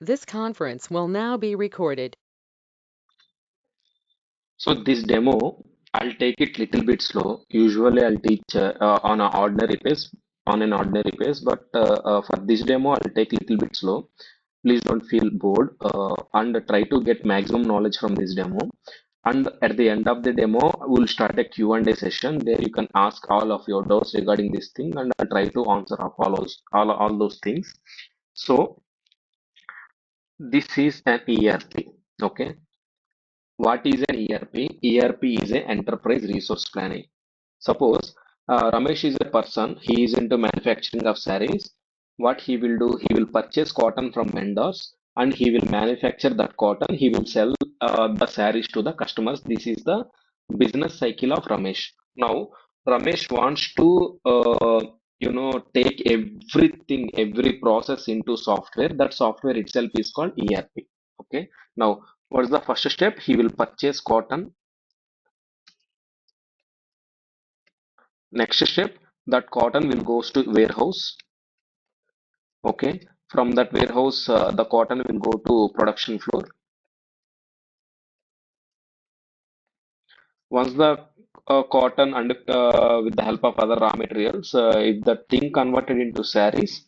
This conference will now be recorded. So this demo, I'll take it little bit slow. Usually I'll teach on an ordinary pace, but for this demo, I'll take little bit slow. Please don't feel bored and try to get maximum knowledge from this demo. And at the end of the demo, we'll start a Q&A session. There you can ask all of your doubts regarding this thing, and I'll try to answer of all those things. So this is an ERP. Okay. What is an ERP? ERP is an enterprise resource planning. Suppose Ramesh is a person, he is into manufacturing of sarees. What he will do, he will purchase cotton from vendors and he will manufacture that cotton. He will sell the sarees to the customers. This is the business cycle of Ramesh. Now, Ramesh wants to, take everything, every process into software. That software itself is called ERP. Okay. Now, what is the first step? He will purchase cotton. Next step, that cotton will goes to warehouse. Okay. From that warehouse, the cotton will go to production floor. Once the cotton and with the help of other raw materials, if the thing converted into saris,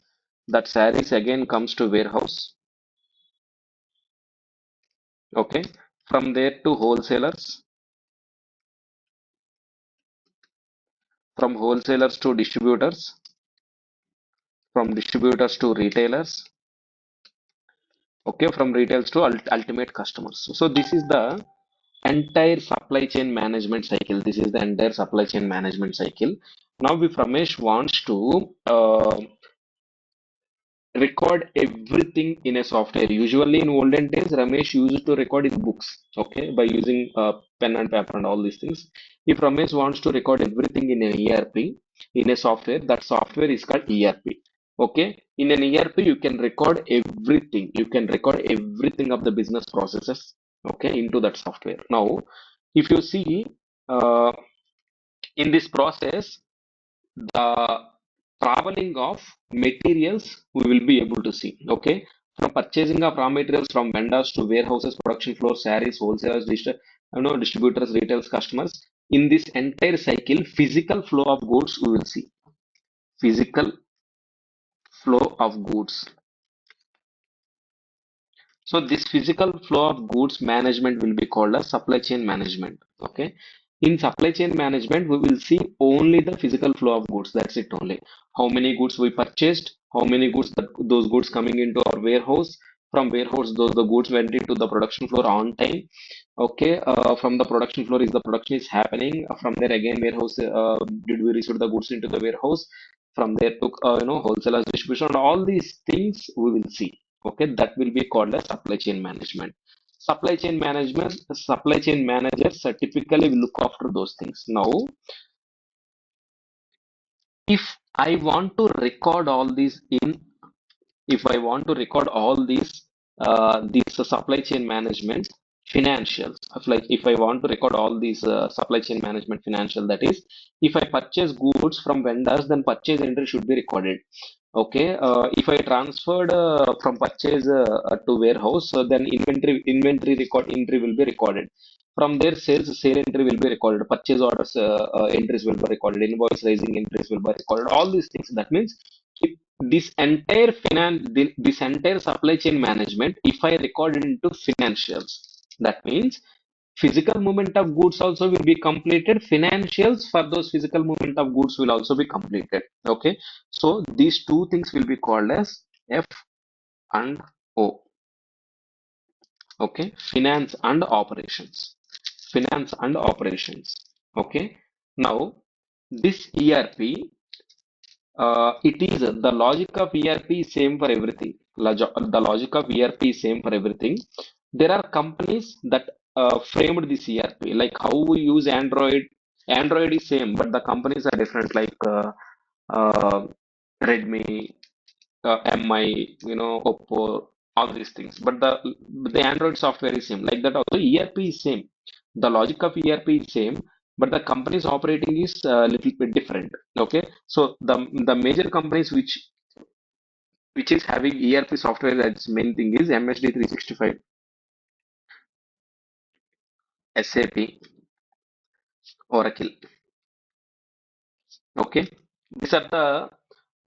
that saris again comes to warehouse. Okay. From there to wholesalers, from wholesalers to distributors, from distributors to retailers. Okay. From retails to ultimate customers. So this is the entire supply chain management cycle. This is the entire supply chain management cycle. Now, if Ramesh wants to record everything in a software, usually in olden days, Ramesh used to record in books, okay, by using pen and paper and all these things. If Ramesh wants to record everything in an ERP, in a software, that software is called ERP. Okay, in an ERP, you can record everything. You can record everything of the business processes, okay, into that software. Now, if you see uh, in this process, the traveling of materials we will be able to see. Okay, from purchasing of raw materials from vendors to warehouses, production floor, sarees, wholesalers, distributors, retailers, customers. In this entire cycle, physical flow of goods we will see. Physical flow of goods. So this physical flow of goods management will be called as supply chain management. Okay. In supply chain management, we will see only the physical flow of goods. That's it only. How many goods we purchased, how many goods those goods coming into our warehouse. From warehouse, those the goods went into the production floor on time. Okay. From the production floor is the production is happening. From there again warehouse did we receive the goods into the warehouse. From there to wholesalers distribution. All these things we will see. Okay, that will be called as supply chain management. Supply chain managers typically will look after those things. Now, if I want to record all these in, if I want to record all these supply chain management financials, of like if I want to record all these supply chain management financial, that is, if I purchase goods from vendors, then purchase entry should be recorded. Okay, if I transferred from purchase to warehouse, so then inventory record entry will be recorded. From there, sale entry will be recorded. Purchase orders entries will be recorded. Invoice raising entries will be recorded. All these things. That means if this entire supply chain management, if I record it into financials, that means physical movement of goods also will be completed. Financials for those physical movement of goods will also be completed. Okay, so these two things will be called as F and O. Okay, finance and operations. Finance and operations. Okay, now this ERP, it is the logic of ERP is same for everything. The logic of ERP is same for everything. There are companies that framed this ERP, like how we use Android. Android is same, but the companies are different, like uh, Redmi, MI, Oppo, all these things. But the Android software is same. Like that also, ERP is same. The logic of ERP is same, but the companies operating is a little bit different. Okay, so the major companies which which is having ERP software. That's main thing is MSD 365, SAP, Oracle. Okay, these are the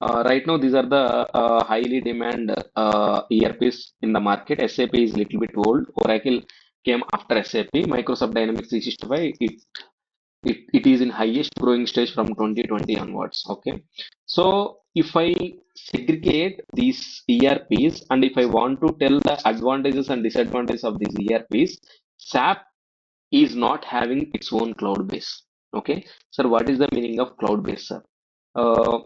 right now. These are the highly demand ERPs in the market. SAP is little bit old. Oracle came after SAP. Microsoft Dynamics 365. It is in highest growing stage from 2020 onwards. Okay, so if I segregate these ERPs and if I want to tell the advantages and disadvantages of these ERPs, SAP is not having its own cloud base. Okay, sir, what is the meaning of cloud base, sir? Uh,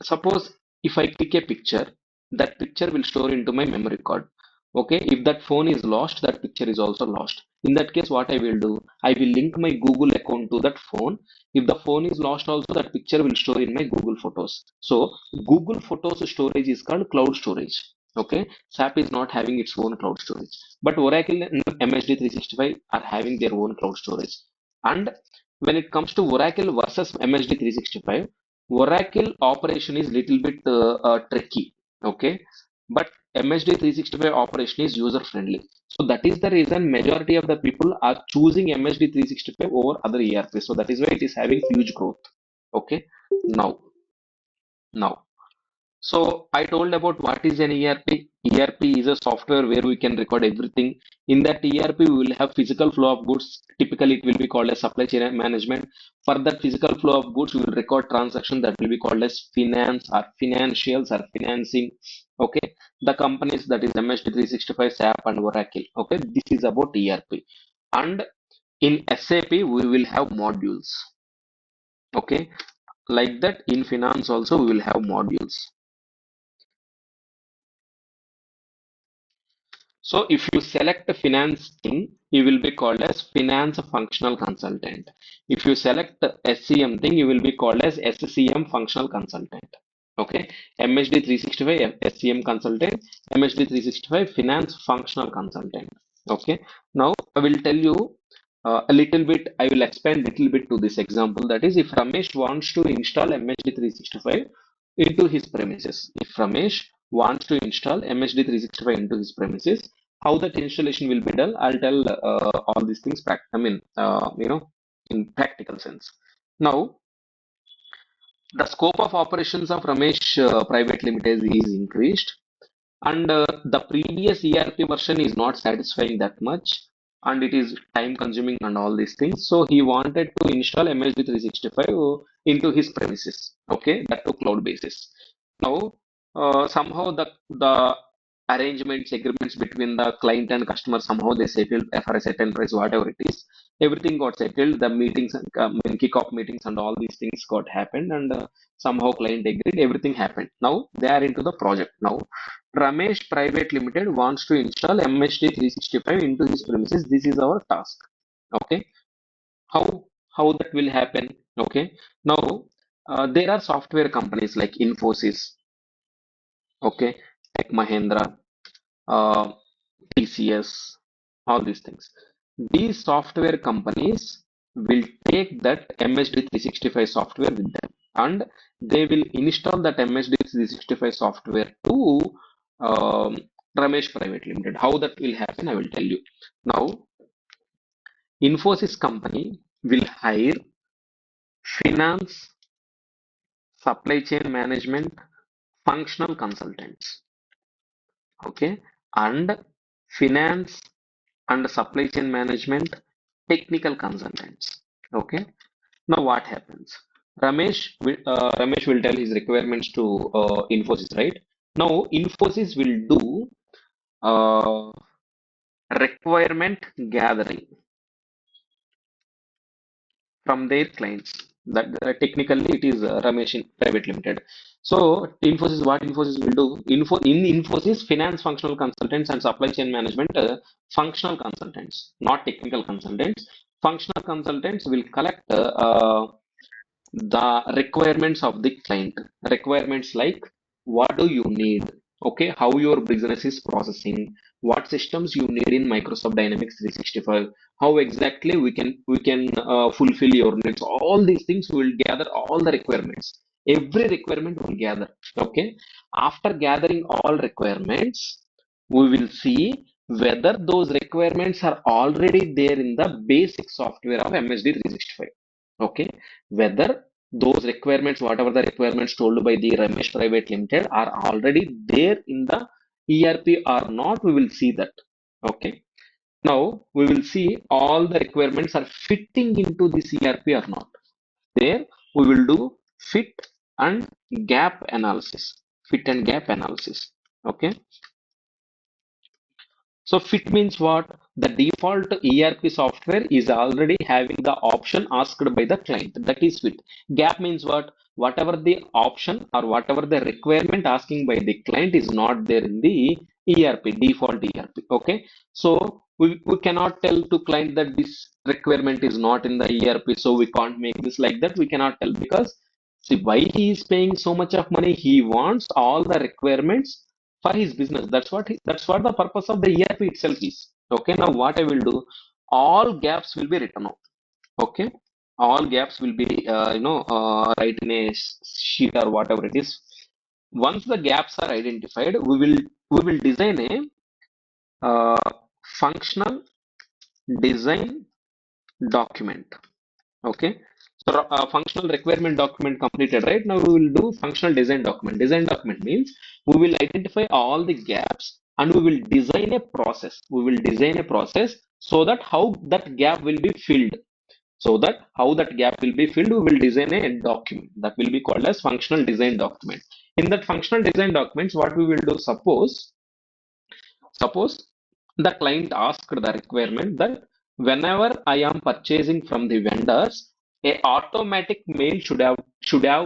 Suppose if I click a picture, that picture will store into my memory card. Okay, if that phone is lost, that picture is also lost. In that case, what I will do, I will link my Google account to that phone. If the phone is lost, also that picture will store in my Google Photos. So Google Photos storage is called cloud storage. Okay, SAP is not having its own cloud storage, but Oracle and MSD 365 are having their own cloud storage. And when it comes to Oracle versus MSD 365, Oracle operation is little bit tricky, okay, but MSD 365 operation is user friendly. So that is the reason majority of the people are choosing MSD 365 over other ERP. So that is why it is having huge growth. Okay, now, now. So I told about what is an ERP. ERP is a software where we can record everything. In that ERP, we will have physical flow of goods. Typically, it will be called as supply chain management. For that physical flow of goods, we will record transaction that will be called as finance or financials or financing. Okay, the companies that is MSD 365, SAP, and Oracle. Okay, this is about ERP. And in SAP, we will have modules. Okay, like that in finance also we will have modules. So if you select a finance thing, you will be called as finance functional consultant. If you select the SCM thing, you will be called as SCM functional consultant. Okay, MHD 365 SCM consultant, MHD 365 finance functional consultant. Okay, now I will tell you a little bit, I will expand little bit to this example. That is, if Ramesh wants to install MHD 365 into his premises, if Ramesh wants to install MHD 365 into his premises, how that installation will be done, I'll tell all these things, in practical sense. Now, the scope of operations of Ramesh Private Limited is increased, and the previous ERP version is not satisfying that much, and it is time consuming and all these things. So he wanted to install MSD 365 into his premises. Okay, that to cloud basis. Now, somehow the arrangements, agreements between the client and customer, somehow they settled for a certain price, whatever it is. Everything got settled. The meetings and kick-off meetings and all these things got happened, and somehow client agreed. Everything happened. Now they are into the project. Now Ramesh Private Limited wants to install MSD 365 into his premises. This is our task. Okay. How how that will happen? Okay. Now there are software companies like Infosys, okay, Tech Mahindra, uh, TCS, all these things. These software companies will take that MSD 365 software with them, and they will install that MSD 365 software to um, Ramesh Private Limited. How that will happen, I will tell you. Now, Infosys company will hire finance, supply chain management, functional consultants, okay, and finance and supply chain management technical consultants. Okay. Now what happens? Ramesh will tell his requirements to Infosys, right? Now Infosys will do uh, requirement gathering from their clients. That technically it is Ramesh in Private Limited. So Infosys, what Infosys will do? In Infosys, finance functional consultants and supply chain management functional consultants, not technical consultants. Functional consultants will collect the requirements of the client. Requirements like what do you need? Okay, how your business is processing, what systems you need in Microsoft Dynamics 365, how exactly we can fulfill your needs. All these things will gather all the requirements. every requirement will gather. Okay, after gathering all requirements, we will see whether those requirements are already there in the basic software of MSD 365. Okay, whether those requirements, whatever the requirements told by the Ramesh Private Limited, are already there in the ERP or not, we will see that. Okay, now we will see all the requirements are fitting into this ERP or not. There we will do fit and gap analysis. Fit and gap analysis. Okay. So fit means what? The default ERP software is already having the option asked by the client. That is fit. Gap means what? Whatever the option or whatever the requirement asking by the client is not there in the ERP, default ERP. Okay. So we cannot tell to client that this requirement is not in the ERP. So we can't make this like that. We cannot tell because see why he is paying so much of money. He wants all the requirements for his business. That's what the purpose of the ERP itself is. Okay, now what I will do, all gaps will be written out. Okay, all gaps will be write in a sheet or whatever it is. Once the gaps are identified, we will design a functional design document. Okay. So functional requirement document completed, right? Now we will do functional design document. Design document means we will identify all the gaps and we will design a process. We will design a process so that how that gap will be filled. So that how that gap will be filled, we will design a document that will be called as functional design document. In that functional design documents, what we will do, suppose the client asked the requirement that whenever I am purchasing from the vendors, a automatic mail should have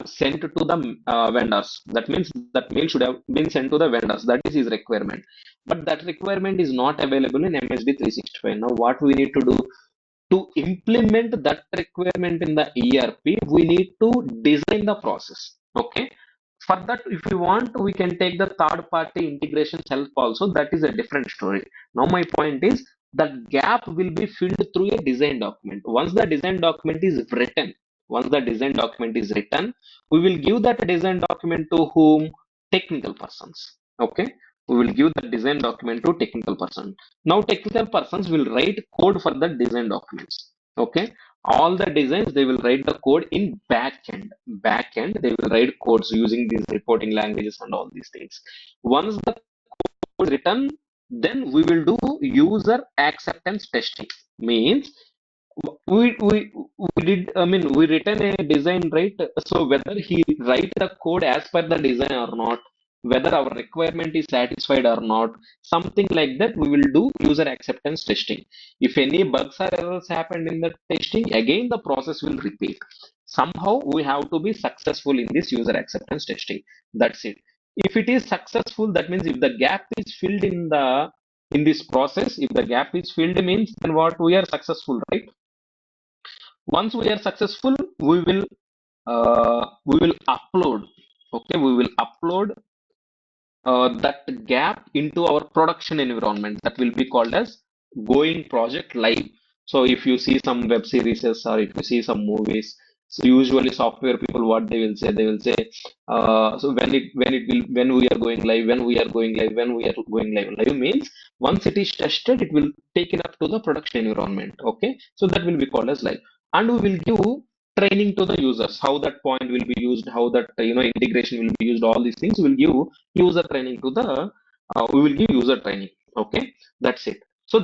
sent to the vendors. That means that mail should have been sent to the vendors. That is his requirement. But that requirement is not available in MSD 365. Now, what we need to do to implement that requirement in the ERP, we need to design the process. Okay. For that, if we want, we can take the third party integration help also. That is a different story. Now, my point is that gap will be filled through a design document. Once the design document is written, we will give that design document to whom? Technical persons. Okay. We will give the design document to technical person. Now technical persons will write code for the design documents. Okay. All the designs they will write the code in backend. Backend they will write codes using these reporting languages and all these things. Once the code is written, then we will do user acceptance testing. Means we did, I mean, we written a design, right? So whether he write the code as per the design or not, whether our requirement is satisfied or not, something like that, we will do user acceptance testing. If any bugs or errors happened in the testing, again the process will repeat. Somehow we have to be successful in this user acceptance testing. That's it. If it is successful, that means if the gap is filled in this process, if the gap is filled means then what, we are successful, right? Once we are successful, we will upload. Okay, we will upload that gap into our production environment. That will be called as going project live. So if you see some web series or if you see some movies, so usually software people, what they will say, so when we are going live, when we are going live means once it is tested, it will take it up to the production environment. Okay, so that will be called as live, and we will give training to the users, how that point will be used, how that integration will be used. All these things will give user training to the we will give user training. Okay, that's it. So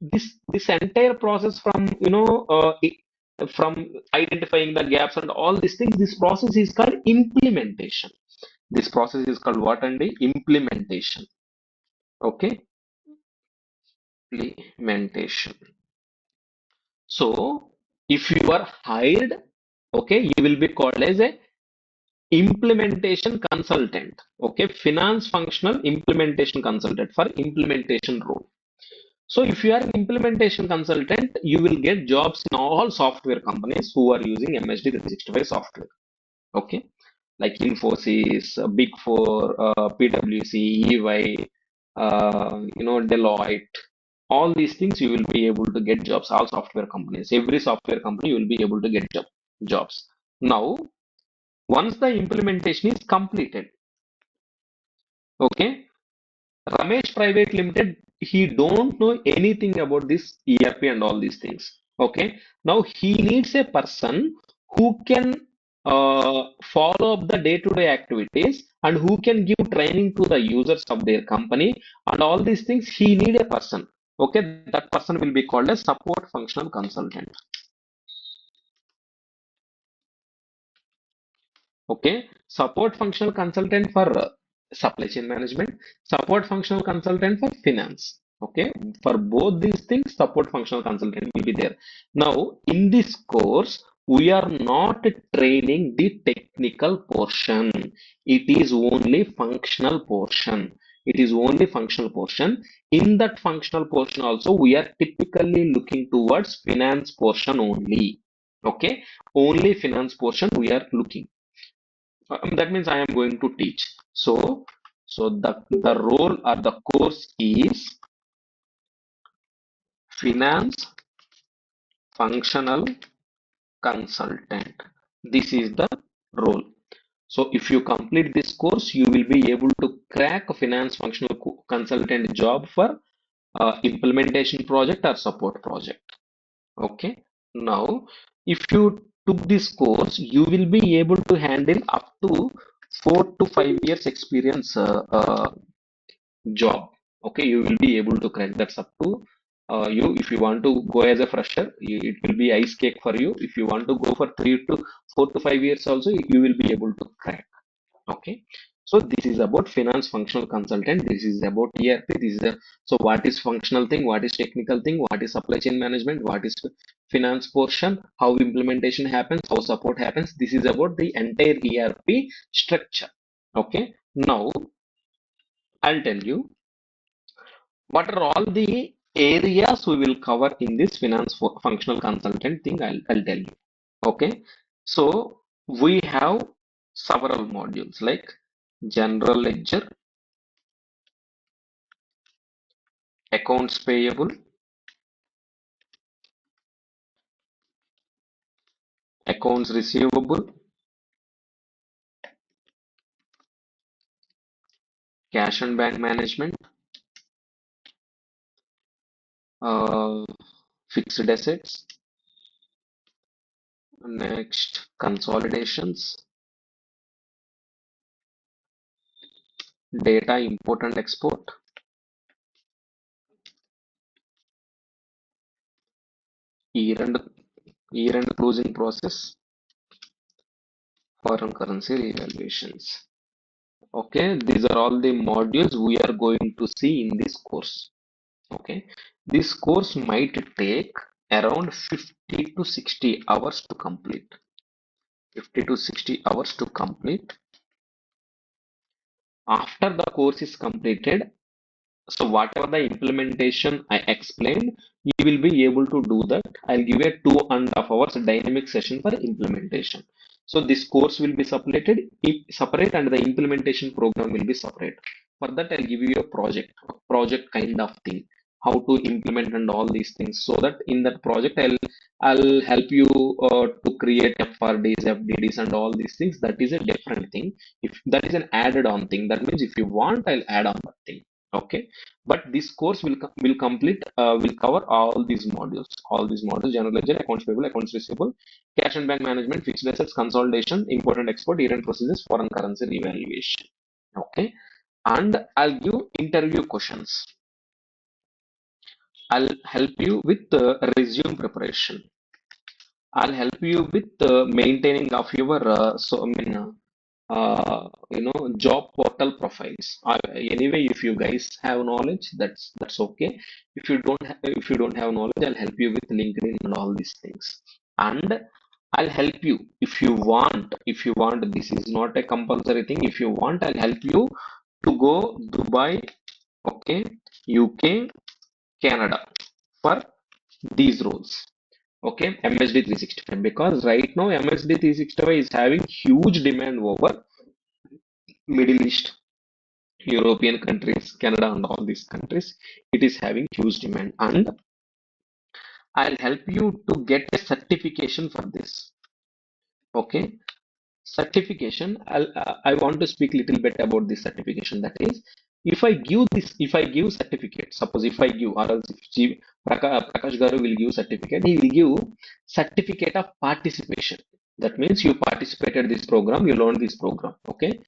this entire process from from identifying the gaps and all these things, this process is called implementation. This process is called what? And the implementation. Okay, implementation. So if you are hired, okay, you will be called as a implementation consultant. Okay, finance functional implementation consultant for implementation role. So if you are an implementation consultant, you will get jobs in all software companies who are using MSD 365 software. Okay, like Infosys, Big Four, PwC, EY, Deloitte. All these things you will be able to get jobs. All software companies, every software company, you will be able to get jobs. Now Once the implementation is completed, okay, Ramesh Private Limited, he don't know anything about this ERP and all these things. Okay. Now he needs a person who can follow up the day-to-day activities and who can give training to the users of their company and all these things. He need a person. Okay. That person will be called a support functional consultant. Okay, support functional consultant for supply chain management, support functional consultant for finance. Okay, for both these things, support functional consultant will be there. Now, in this course, we are not training the technical portion. It is only functional portion. It is only functional portion. In that functional portion also, we are typically looking towards finance portion only. Okay, only finance portion we are looking. That means I am going to teach. So the role or the course is finance functional consultant. This is the role. So if you complete this course, you will be able to crack a finance functional consultant job for implementation project or support project. Okay. Now, if you took this course, you will be able to handle up to 4 to 5 years experience job. Okay, you will be able to crack. That's up to you. If you want to go as a fresher, it will be ice cake for you. If you want to go for 3 to 4 to 5 years also, you will be able to crack. Okay, so this is about finance functional consultant. This is about ERP. This is a, so what is functional thing, what is technical thing, what is supply chain management, what is finance portion, how implementation happens, how support happens. This is about the entire ERP structure. Okay, now I'll tell you what are all the areas we will cover in this finance functional consultant thing. I'll tell you. Okay, so we have several modules like general ledger, accounts payable, accounts receivable, cash and bank management, uh, fixed assets, next consolidations, data import and export, year-end year-end closing process, foreign currency revaluations. Okay, these are all the modules we are going to see in this course. Okay, this course might take around 50 to 60 hours to complete. 50 to 60 hours to complete. After the course is completed, so whatever the implementation I explained, you will be able to do that. I'll give you a 2.5 hours dynamic session for implementation. So this course will be separate and the implementation program will be separate. For that, I'll give you a project kind of thing, how to implement and all these things. So that in that project, I'll help you to create FRDs, FDDs, and all these things. That is a different thing. If that is an added on thing, that means if you want, I'll add on that thing. Okay, but this course will cover all these modules: general ledger, accounts payable, accounts receivable, cash and bank management, fixed assets, consolidation, import and export, year-end procedures, foreign currency revaluation. Okay, and I'll give interview questions. I'll help you with resume preparation. I'll help you with maintaining of your job portal profiles. Anyway, if you guys have knowledge, that's okay. If you don't have knowledge, I'll help you with LinkedIn and all these things. And I'll help you if you want, this is not a compulsory thing. If you want, I'll help you to go Dubai, okay, UK, Canada for these roles. Okay, MSD 365, because right now MSD 365 is having huge demand over Middle East, European countries, Canada, and all these countries. It is having huge demand, and I'll help you to get a certification for this. Okay, Certification, I want to speak little bit about this certification. That is, if I give certificate, suppose if I give, or else if Prakash Garu will give certificate, he will give certificate of participation. That means you participated this program, you learned this program, okay?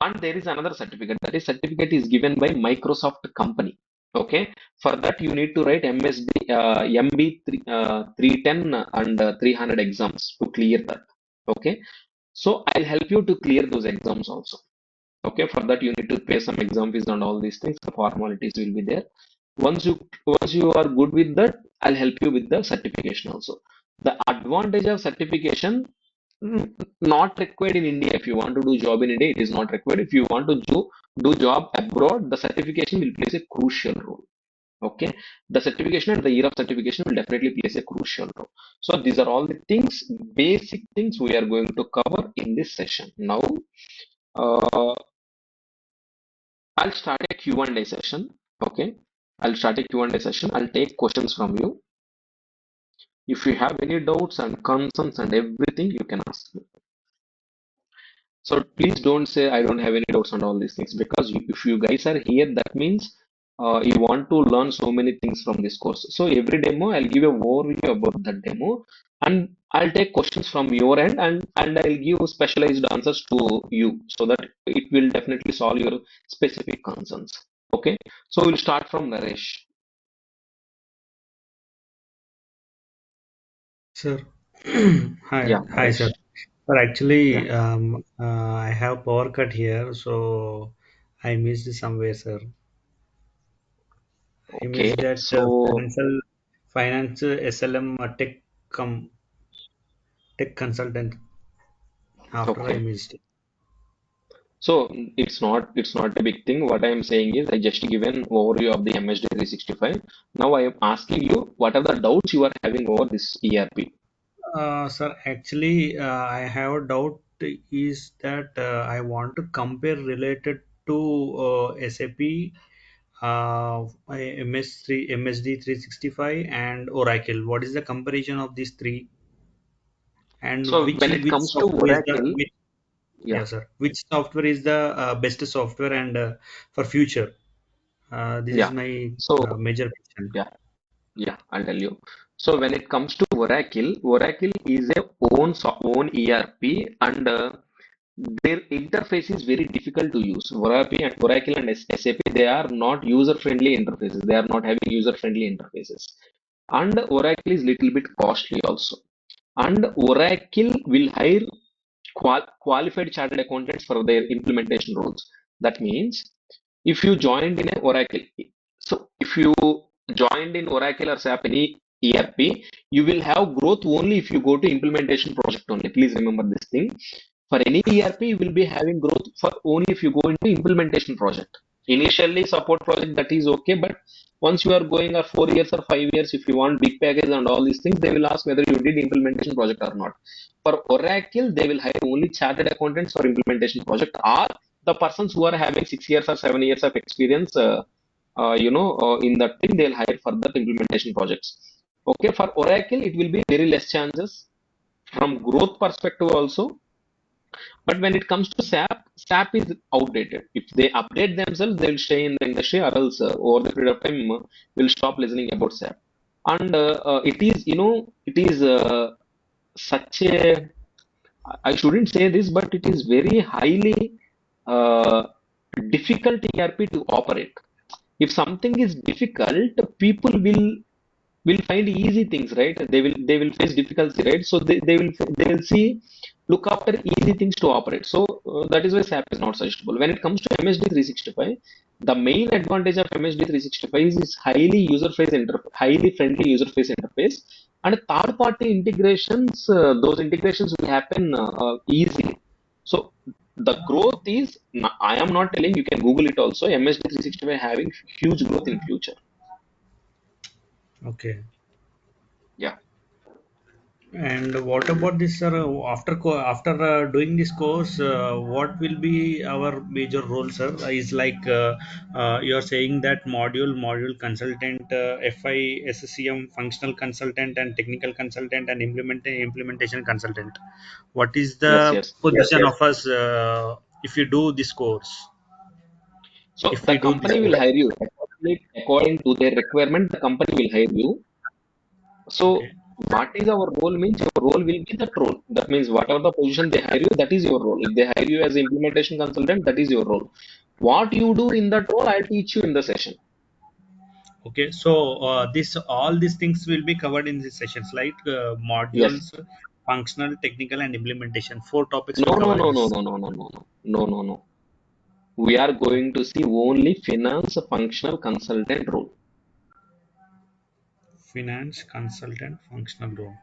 And there is another certificate. That is certificate is given by Microsoft company. Okay. For that you need to write MB 310 and 300 exams to clear that. Okay. So I'll help you to clear those exams also. Okay. For that you need to pay some exam fees and all these things. The formalities will be there. Once you are good with that, I'll help you with the certification also. The advantage of certification, not required in India. If you want to do job in India, it is not required. If you want to do job abroad, the certification will play a crucial role. Okay, the certification and the year of certification will definitely plays a crucial role. So these are all the things, basic things we are going to cover in this session. Now, uh, I'll start a Q&A session. Okay, I'll start a Q&A session. I'll take questions from you. If you have any doubts and concerns and everything, you can ask me. So please don't say I don't have any doubts on all these things, because if you guys are here, that means you want to learn so many things from this course. So every demo, I'll give a overview about that demo, and I'll take questions from your end, and I'll give specialized answers to you, so that it will definitely solve your specific concerns. Okay. So we'll start from Naresh. Sir, hi, Yeah, hi, sir. Naresh. Sir, Yeah. actually, I have power cut here, so I missed somewhere, sir. I Okay. missed that So finance SLM tech consultant. After I okay. missed. So it's not a big thing. What I am saying is I just give an overview of the MSD 365. Now I am asking you what are the doubts you are having over this ERP. Sir, actually, I have a doubt is that I want to compare related to SAP, MSD 365 and Oracle. What is the comparison of these three? And So when it which comes to software is the Oracle, which, yeah, yeah, sir, which software is the best software and for future? This is yeah. my So major question. yeah, yeah, I'll tell you. So when it comes to Oracle, Oracle is a own ERP, and their interface is very difficult to use. Oracle and SAP, they are not user-friendly interfaces. They are not having user-friendly interfaces. And Oracle is little bit costly also. And Oracle will hire qualified chartered accountants for their implementation roles. That means if you joined in a Oracle, so if you joined in Oracle or SAP any ERP, you will have growth only if you go to implementation project only. Please remember this thing. For any ERP, you will be having growth for only if you go into implementation project. Initially, support project, that is okay, but once you are going or 4 years or 5 years, if you want big package and all these things, they will ask whether you did implementation project or not. For Oracle, they will hire only chartered accountants for implementation project, or the persons who are having 6 years or 7 years of experience, in that thing, they'll hire for that implementation projects. Okay, for Oracle, it will be very less chances from growth perspective also. But when it comes to SAP is outdated. If they update themselves, they will stay in the industry, or else over the period of time, we'll stop listening about SAP. And it is, it is such a, I shouldn't say this, but it is very highly uh, difficult ERP to operate. If something is difficult, people will find easy things, right? They will face difficulty, right? So they will see, look after easy things to operate. So that is why SAP is not suggestible. When it comes to MSD 365, the main advantage of MSD 365 is highly friendly user face interface, and third party integrations. Those integrations will happen easily. So the growth is, I am not telling, you can Google it also. MSD 365 having huge growth in future. Okay. Yeah. And what about this, sir? After doing this course, what will be our major role, sir? Is like you are saying that module consultant, FI, SCM, functional consultant, and technical consultant, and implementation consultant. What is Yes, the yes. position of us if you do this course? So If the we do this company will course, hire you according to their requirement. The company will hire you. So okay, what is our role means your role will be that role. That means whatever the position they hire you, that is your role. If they hire you as implementation consultant, that is your role. What you do in that role, I'll teach you in the session. okay. So this all these things will be covered in these sessions, like Yes. modules, functional, technical, and implementation. Four topics No, will no, cover in no, no, this. no, no, no, no, no, no, no, no. We are going to see only finance functional consultant role. Finance consultant, functional role.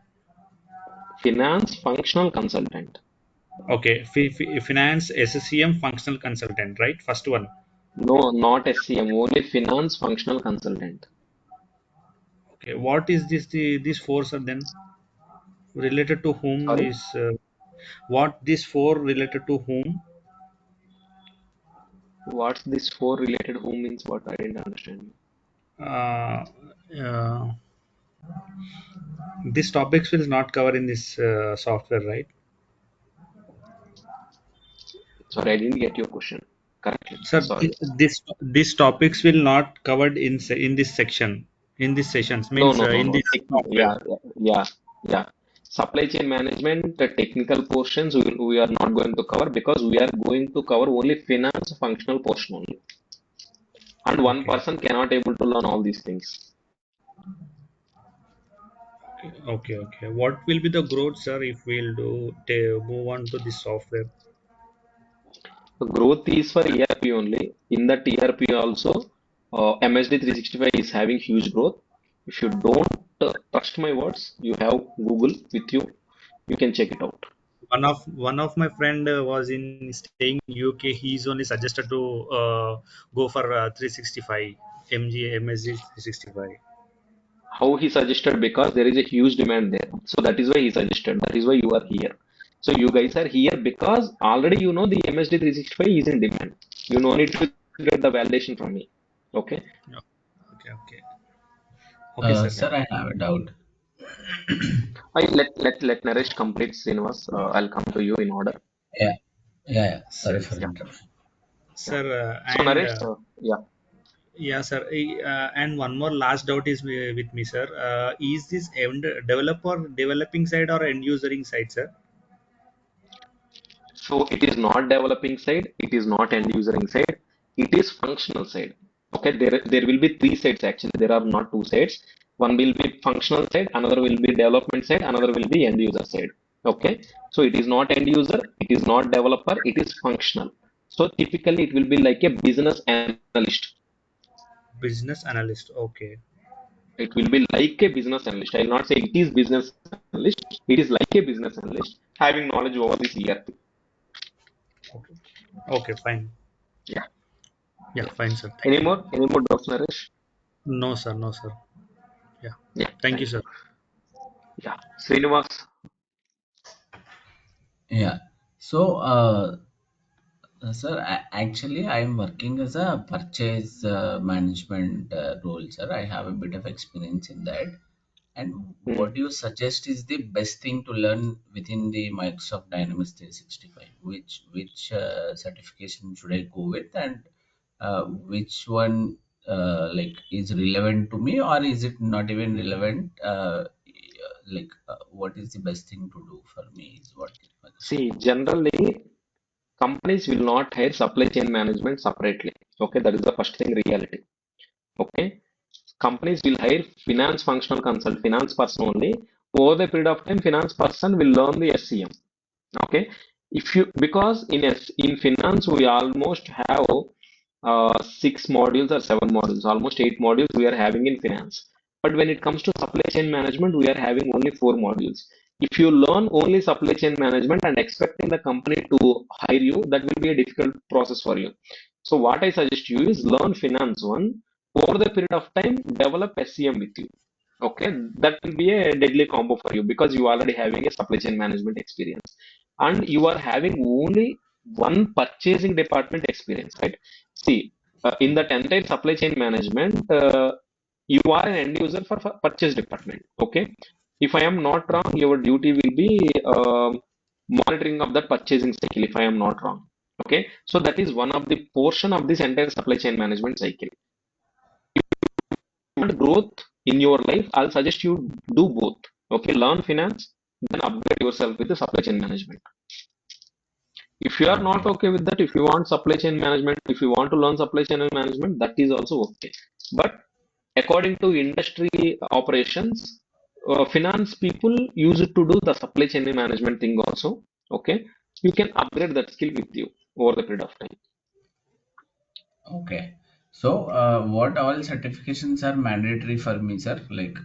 Finance functional consultant. Okay, finance SCM functional consultant, right? First one. No, not SCM, only finance functional consultant. Okay, what is this four, sir? Then related to whom Sorry, this? What this four related to whom? what's this for related whom means what? I didn't understand you. Uh, uh, these topics will not cover in this software, right? Sorry, I didn't get your question correctly. Sir, Sorry. these topics will not covered in this section, in these sessions, No, means no, no, in no. this software. Yeah, yeah, yeah, yeah. Supply chain management, the technical portions we are not going to cover because we are going to cover only finance functional portion only. And one Okay, person cannot able to learn all these things. okay. What will be the growth, sir, if we'll move on to this software? The growth is for ERP only. In that ERP also, MSD 365 is having huge growth. If you don't trust my words, you have Google with you. You can check it out. One of my friend was in staying in UK. He's only suggested to go for 365 MSG 365. How he suggested because there is a huge demand there. So that is why he suggested. That is why you are here. So you guys are here because already you know the MSD 365 is in demand. You no need to get the validation from me. Okay. No. Okay, sir. Yeah. Sir, I have a doubt. Let Naresh complete Srinivas. I'll come to you in order. Yeah, yeah. Sorry Sir, for Yeah. interruption. Yeah. sir, So and Naresh, yeah. yeah, sir. And one more last doubt is with me, sir. Is this developing side or end usering side, sir? So it is not developing side, it is not end usering side, it is functional side. Okay, there will be three sides actually. There are not two sides. One will be functional side, another will be development side, another will be end user side. Okay, so it is not end user, it is not developer, it is functional. So typically it will be like a business analyst. Business analyst. Okay. It will be like a business analyst. I will not say it is business analyst. It is like a business analyst having knowledge over this ERP. Okay. Okay. Fine. Yeah, Yeah. yeah. Fine, sir. Thank Any you. more? Any more doubts, Naresh? No, sir. No, sir. Yeah. Yeah, Thank you, thank you. sir. Yeah, Srinivas. Yeah. So, sir, actually, I am working as a purchase management role, sir. I have a bit of experience in that. And Hmm. what do you suggest is the best thing to learn within the Microsoft Dynamics 365? Which certification should I go with, and which one like is relevant to me, or is it not even relevant? What is the best thing to do for me is what is my question. See, generally, companies will not hire supply chain management separately. Okay, that is the first thing reality. Okay, companies will hire finance functional consult, finance person only. Over the period of time, finance person will learn the SCM. Okay, if you because in finance we almost have six modules or seven modules, almost eight modules we are having in finance. But when it comes to supply chain management, we are having only four modules. If you learn only supply chain management and expecting the company to hire you, that will be a difficult process for you. So what I suggest you is learn finance one. Over the period of time, develop SCM with you. Okay, that will be a deadly combo for you because you already having a supply chain management experience and you are having only one purchasing department experience, right? See, in that entire supply chain management, you are an end user for purchase department. Okay, if I am not wrong, your duty will be monitoring of that purchasing cycle. If I am not wrong, okay, so that is one of the portion of this entire supply chain management cycle. Want growth in your life, I'll suggest you do both. Okay, learn finance, then upgrade yourself with the supply chain management. If you are not Okay. okay with that, if you want supply chain management, if you want to learn supply chain management, that is also okay. But according to industry operations, finance people use it to do the supply chain management thing also. Okay, you can upgrade that skill with you over the period of time. Okay. So, what all certifications are mandatory for me, sir? Like,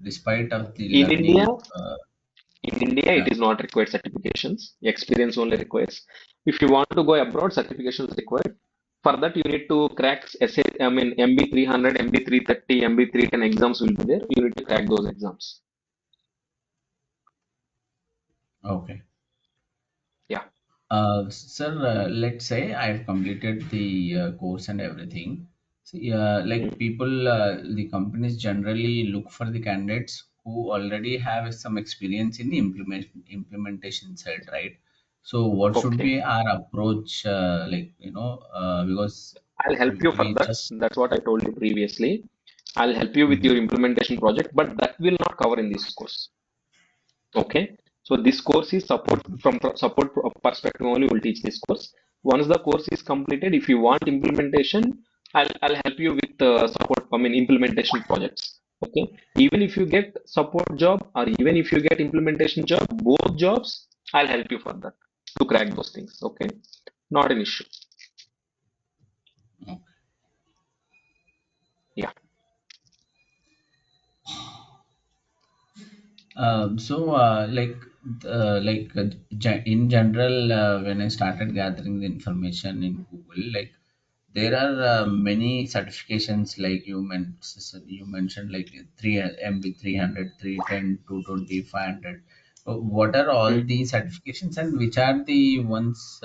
despite of the In India, learning, In India, it yeah. is not required certifications. Experience only requires. If you want to go abroad, certifications required. For that, you need to crack I mean, MB 300, MB 330, MB 310 exams will be there. You need to crack those exams. Okay. Yeah. Sir, let's say I've completed the course and everything. See, like Mm. people, the companies generally look for the candidates who already have some experience in the implementation side, right? So, what should Okay. be our approach? Because I'll help you for we that. just That's what I told you previously. I'll help you with your Mhm. implementation project, but that will not cover in this course. Okay, so this course is support Mhm. from support perspective only will teach this course. Once the course is completed, if you want implementation, I'll help you with support. I mean implementation projects. Okay, even if you get support job or even if you get implementation job, both jobs I'll help you for that to crack those things. Okay, not an issue. Okay. Yeah. In general, when I started gathering the information in Google, like there are many certifications, like you mentioned, like 3 MB 300, 310, 220, 500. What are all Mm. the certifications, and which are the ones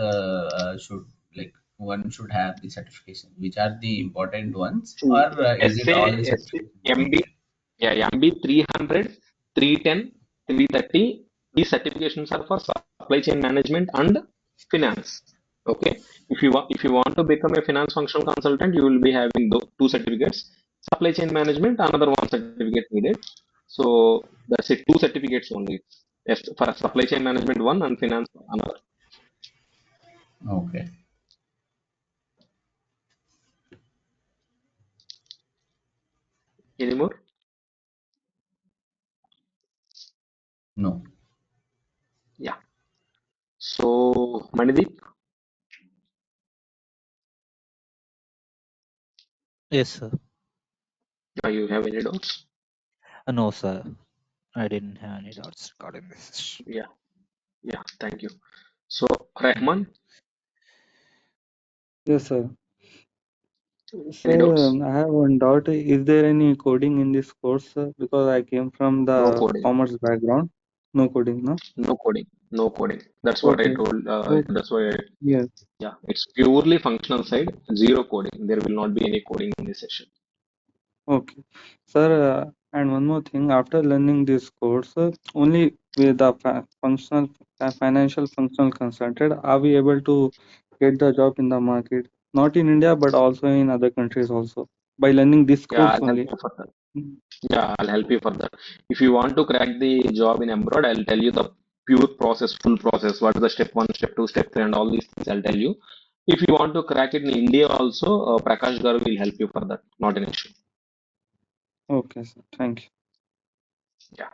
should like one should have the certification? Which are the important ones, See, or is it all the SA, certifications MB, same? yeah, MB 300, 310, 330. These certifications are for supply chain management and finance. Okay. If you want to become a finance functional consultant, you will be having those two certificates. Supply chain management, another one certificate needed. So that's it. Two certificates only. Yes, for supply chain management one and finance another. Okay. Any more? No. Yeah. So Manideep, Yes, sir. you have any doubts? No, sir. I didn't have any doubts regarding this. Yeah. Yeah. Thank you. So, Thank Rahman, you. Yes, sir. any Sir, doubts? I have one doubt. Is there any coding in this course, sir? Because I came from No the coding, commerce background. No coding, no? no coding, no coding. That's what I Okay. told. Okay. That's why, Yes. yeah, it's purely functional side, zero coding. There will not be any coding in this session. Okay. Sir, and one more thing. After learning this course, only with the financial functional consultant, are we able to get the job in the market? Not in India, but also in other countries also. By learning this Yeah, course I'll help only. you for that. Mm. Yeah, I'll help you for that. If you want to crack the job in abroad, I'll tell you the pure process, full process. What is the step one, step two, step three, and all these things. I'll tell you. If you want to crack it in India also, Prakash Garu will help you for that. Not an issue. Okay, sir. Thank you. Yeah.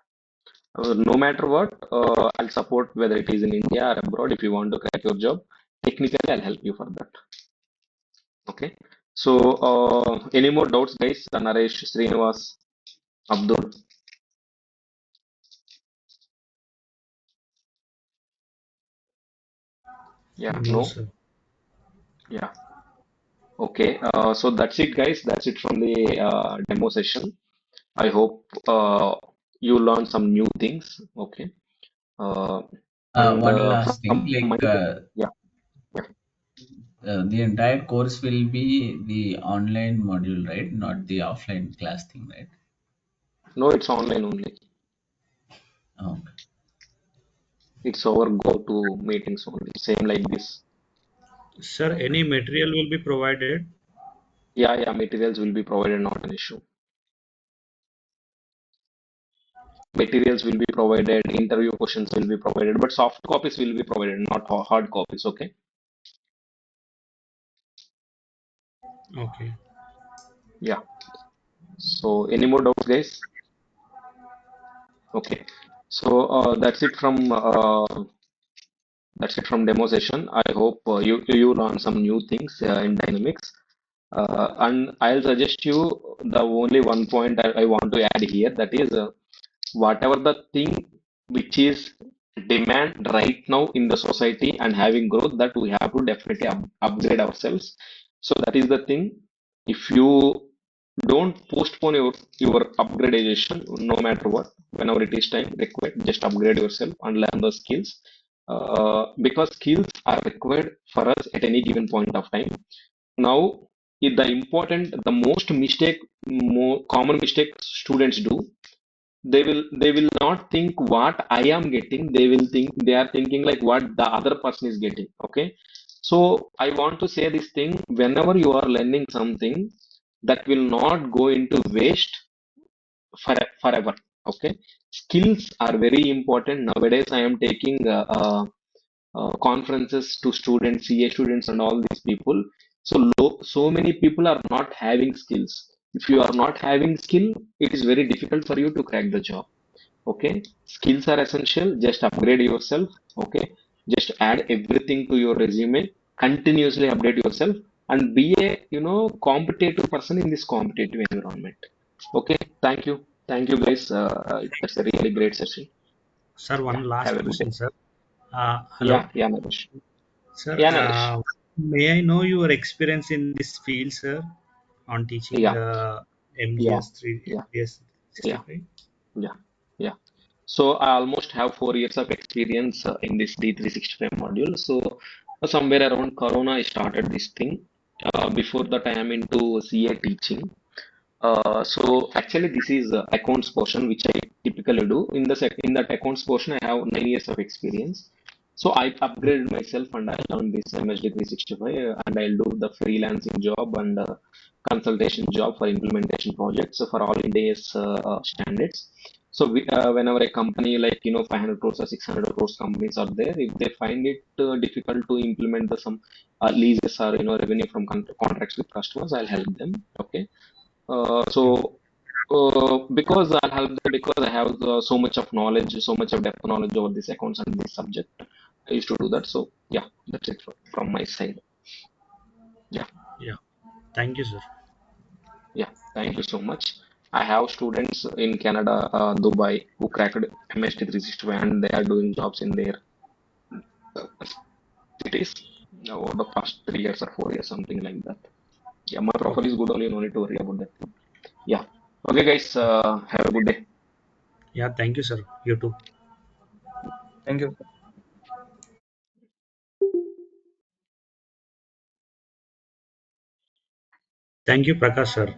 No matter what, I'll support whether it is in India or abroad. If you want to crack your job, technically, I'll help you for that. Okay. So, any more doubts, guys? Naresh, Srinivas, Abdul? Yeah, No, no? sir. Yeah. Okay. So that's it, guys. That's it from the demo session. I hope you learn some new things. Okay. Uh, and One last from thing, my like yeah, yeah. the entire course will be the online module, right? Not the offline class thing, right? No, it's online only. Okay. It's our go-to meetings only. Same like this. Sir, any material will be provided? Yeah, yeah. Materials will be provided, not an issue. Materials will be provided. Interview questions will be provided, but soft copies will be provided, not hard copies. Okay. Okay. Yeah. So, any more doubts, guys? Okay. So that's it from demo session. I hope you learn some new things in Dynamics. And I'll suggest you the only one point I want to add here, that is whatever the thing which is demand right now in the society and having growth, that we have to definitely upgrade ourselves. So that is the thing. If you don't postpone your upgradation, no matter what, whenever it is time required, just upgrade yourself and learn the skills, because skills are required for us at any given point of time. Now, the most mistake, more common mistake students do, they will not think what I am getting. They are thinking like what the other person is getting. Okay, so I want to say this thing: whenever you are learning something, that will not go into waste forever. Okay, skills are very important nowadays. I am taking conferences to students, CA students, and all these people. So many people are not having skills. If you are not having skill, it is very difficult for you to crack the job. Okay, skills are essential. Just upgrade yourself. Okay, just add everything to your resume. Continuously update yourself and be a competitive person in this competitive environment. Okay, thank you guys. That's a really great session. Sir, Yeah, one last have a good day. question, sir. Yeah, Hello. yeah, Naresh. Sir, Yeah, Naresh. may I know your experience in this field, sir, on teaching Yeah, yeah, MGS 3, yeah, MGS yeah, 65? yeah, yeah. So I almost have 4 years of experience in this D365 module. So somewhere around Corona, I started this thing. Before that, I am into CA teaching. So actually, this is accounts portion which I typically do. In that accounts portion, I have 9 years of experience. So I upgraded myself and I learned this MSD 365, and I'll do the freelancing job and consultation job for implementation projects for all India's standards. So whenever a company like 500 crores or 600 crores companies are there, if they find it difficult to implement the some leases or revenue from contracts with customers, I'll help them. Okay, Yeah. because I'll help them because I have so much of knowledge, so much of depth knowledge over this accounts and this subject. I used to do that. So yeah, that's it from my side. Yeah, Yeah. Thank you, sir. yeah. Thank you so much. I have students in Canada, Dubai, who cracked MST 365 and they are doing jobs in their uh, cities over the past 3 years or 4 years, something like that. Yeah, my profile Okay. is good only, no need to worry about that. Yeah. Okay, guys, have a good day. Yeah. Thank you, sir. You too. Thank you. Thank you, Prakash, sir.